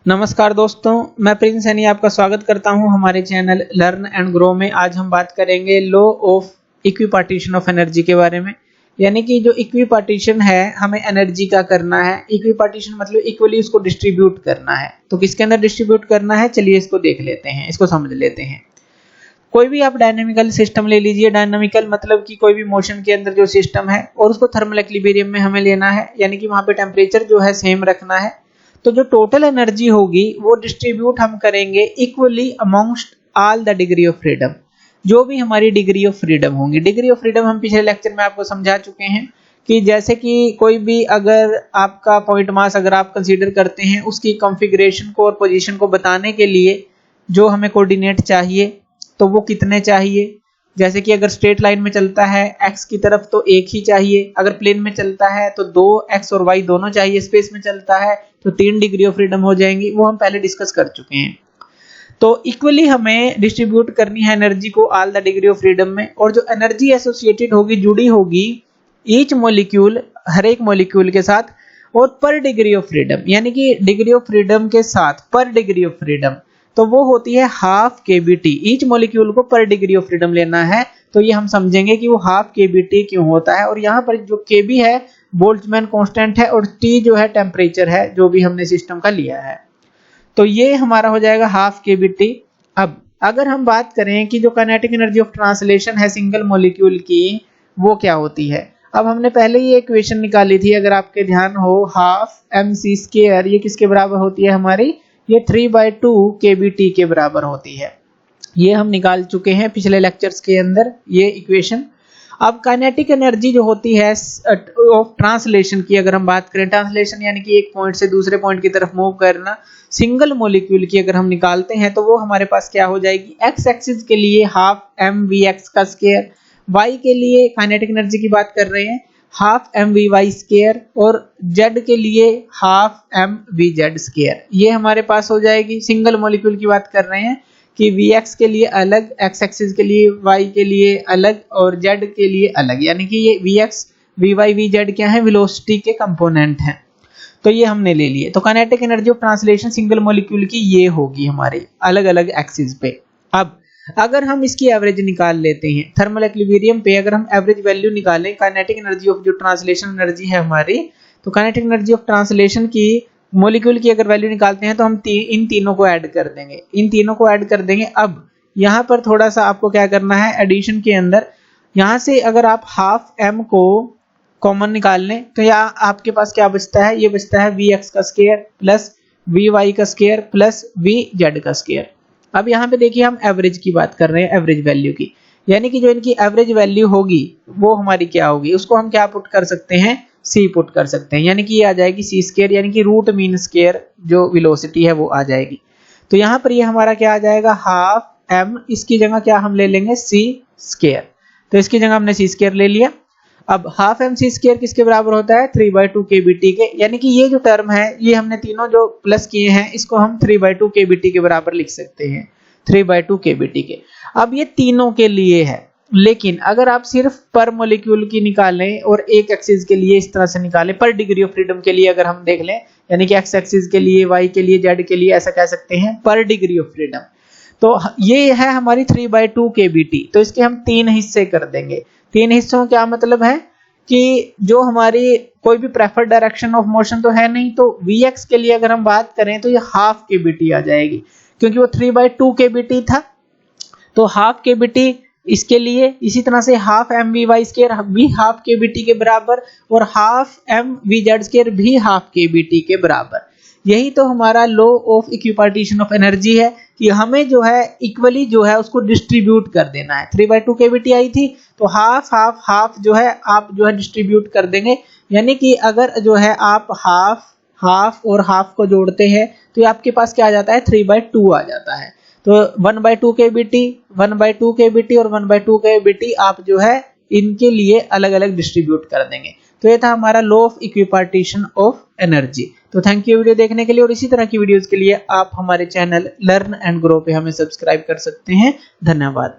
नमस्कार दोस्तों, मैं प्रिंस सैनी आपका स्वागत करता हूं हमारे चैनल लर्न एंड ग्रो में। आज हम बात करेंगे law of equipartition of energy के बारे में। यानी कि जो इक्विपार्टीशन है हमें एनर्जी का करना है। इक्विपार्टीशन मतलब इक्वली उसको डिस्ट्रीब्यूट करना है। तो किसके अंदर डिस्ट्रीब्यूट करना है, चलिए इसको देख लेते हैं, इसको समझ लेते हैं। कोई भी आप डायनेमिकल सिस्टम ले लीजिए। डायनेमिकल मतलब कि कोई भी मोशन के अंदर जो सिस्टम है और उसको थर्मल इक्विलिब्रियम में हमें लेना है, यानी कि वहां पे टेम्परेचर जो है सेम रखना है। तो जो टोटल एनर्जी होगी वो डिस्ट्रीब्यूट हम करेंगे equally amongst all the degree of freedom. जो भी हमारी डिग्री ऑफ फ्रीडम होंगी, डिग्री ऑफ फ्रीडम हम पिछले लेक्चर में आपको समझा चुके हैं कि जैसे कि कोई भी अगर आपका पॉइंट मास अगर आप कंसीडर करते हैं, उसकी कॉन्फ़िगरेशन को और पोजीशन को बताने के लिए जो हमें कोऑर्डिनेट चाहिए तो वो कितने चाहिए। जैसे कि अगर स्ट्रेट लाइन में चलता है x की तरफ तो एक ही चाहिए, अगर प्लेन में चलता है तो 2x और y दोनों चाहिए, स्पेस में चलता है तो 3 डिग्री ऑफ फ्रीडम हो जाएंगी। वो हम पहले डिस्कस कर चुके हैं। तो इक्वली हमें डिस्ट्रीब्यूट करनी है एनर्जी को all the degree of freedom में, और जो एनर्जी एसोसिएटेड होगी, जुड़ी होगी ईच मॉलिक्यूल, हर एक मॉलिक्यूल के साथ, और पर डिग्री ऑफ फ्रीडम, यानी कि डिग्री ऑफ फ्रीडम के साथ पर डिग्री ऑफ फ्रीडम, तो वो होती है हाफ केबीटी। ईच मॉलिक्यूल को पर डिग्री ऑफ फ्रीडम लेना है, तो ये हम समझेंगे कि वो हाफ केबीटी क्यों होता है। और यहाँ पर जो केबी है बोल्ट्जमैन कांस्टेंट है, और टी जो है टेम्परेचर है जो भी हमने सिस्टम का लिया है। तो ये हमारा हो जाएगा हाफ केबीटी। अब अगर हम बात करें कि जो काइनेटिक एनर्जी ऑफ ट्रांसलेशन है सिंगल मॉलिक्यूल की, वो क्या होती है। अब हमने पहले ही इक्वेशन निकाली थी, अगर आपके ध्यान हो, हाफ mc², ये किसके बराबर होती है हमारी, ये 3/2 kBt के बराबर होती है। ये हम निकाल चुके हैं पिछले लेक्चर्स के अंदर ये इक्वेशन। अब काइनेटिक एनर्जी जो होती है ऑफ ट्रांसलेशन की अगर हम बात करें, ट्रांसलेशन यानी कि एक पॉइंट से दूसरे पॉइंट की तरफ मूव करना, सिंगल मॉलिक्यूल की अगर हम निकालते हैं तो वो हमारे पास क्या हो जाएगी, एक्स एक्सिस के लिए हाफ mvx का स्क्वायर, y के लिए काइनेटिक एनर्जी की बात कर रहे हैं हाफ mvy², और z के लिए हाफ mvz²। ये हमारे पास हो जाएगी। सिंगल मॉलिक्यूल की बात कर रहे हैं कि vx के लिए अलग, x एक्सिस के लिए, y के लिए अलग और z के लिए अलग, यानी कि ये vx vy vz क्या है, वेलोसिटी के कंपोनेंट हैं। तो ये हमने ले लिए। तो kinetic energy of translation single molecule की ये होगी हमारे अलग अलग एक्सिस पे। अब अगर हम इसकी एवरेज निकाल लेते हैं थर्मल इक्विलिब्रियम पे, अगर हम एवरेज वैल्यू निकालें काइनेटिक एनर्जी ऑफ जो ट्रांसलेशन एनर्जी है हमारी, तो काइनेटिक एनर्जी ऑफ ट्रांसलेशन की मॉलिक्यूल की अगर वैल्यू निकालते हैं तो हम इन तीनों को ऐड कर देंगे, इन तीनों को ऐड कर देंगे। अब यहाँ पर थोड़ा सा आपको क्या करना है, एडिशन के अंदर यहाँ से अगर आप हाफ m को कॉमन निकाल लें तो यहाँ आपके पास क्या बचता है, ये बचता है vx का स्क्वायर प्लस vy का स्क्वायर प्लस vz का स्क्वायर। अब यहाँ पे देखिए हम एवरेज की बात कर रहे हैं, एवरेज वैल्यू की, यानी कि जो इनकी एवरेज वैल्यू होगी वो हमारी क्या होगी, उसको हम क्या पुट कर सकते हैं, c पुट कर सकते हैं, यानी कि ये आ जाएगी c², यानी कि रूट मीन स्क्वायर जो वेलोसिटी है वो आ जाएगी। तो यहाँ पर ये हमारा क्या आ जाएगा, हाफ m, इसकी जगह क्या हम ले लेंगे, c²। तो इसकी जगह हमने c² ले लिया। अब हाफ mc² किसके बराबर होता है, 3/2 kBt के, यानी कि ये जो टर्म है ये हमने तीनों जो प्लस किए हैं इसको हम 3/2 kBt के बराबर लिख सकते हैं, 3/2 kBt के। अब ये तीनों के लिए है, लेकिन अगर आप सिर्फ पर मॉलिक्यूल की निकालें और एक एक्सिस के लिए इस तरह से निकालें, पर डिग्री ऑफ फ्रीडम के लिए अगर हम देख लें, यानी कि एक्स एक्सिस के लिए, वाई के लिए, जेड के लिए, ऐसा कह सकते हैं पर डिग्री ऑफ फ्रीडम। तो ये है हमारी 3/2 kBt। तो इसके हम 3 हिस्से कर देंगे। 3 हिस्सों क्या मतलब है कि जो हमारी कोई भी प्रेफर्ड डायरेक्शन ऑफ मोशन तो है नहीं, तो vx के लिए अगर हम बात करें तो ये हाफ kBt आ जाएगी, क्योंकि वो 3/2 kBt था। तो हाफ kBt इसके लिए, इसी तरह से हाफ mvy² भी हाफ kBt के बराबर, और हाफ mvz² भी हाफ kBt के बराबर। यही तो हमारा law of equipartition of energy है कि हमें जो है इक्वली जो है उसको डिस्ट्रीब्यूट कर देना है। 3/2 kBt आई थी तो हाफ हाफ हाफ जो है आप जो है डिस्ट्रीब्यूट कर देंगे, यानी कि अगर जो है आप हाफ हाफ और हाफ को जोड़ते हैं तो आपके पास क्या आ जाता है, 3/2 आ जाता है। तो 1/2 kBt, 1/2 kBt और 1/2 kBt आप जो है इनके लिए अलग अलग डिस्ट्रीब्यूट कर देंगे। तो ये था हमारा law of equipartition of energy. तो थैंक यू वीडियो देखने के लिए, और इसी तरह की वीडियोस के लिए आप हमारे चैनल लर्न एंड ग्रो पे हमें सब्सक्राइब कर सकते हैं। धन्यवाद।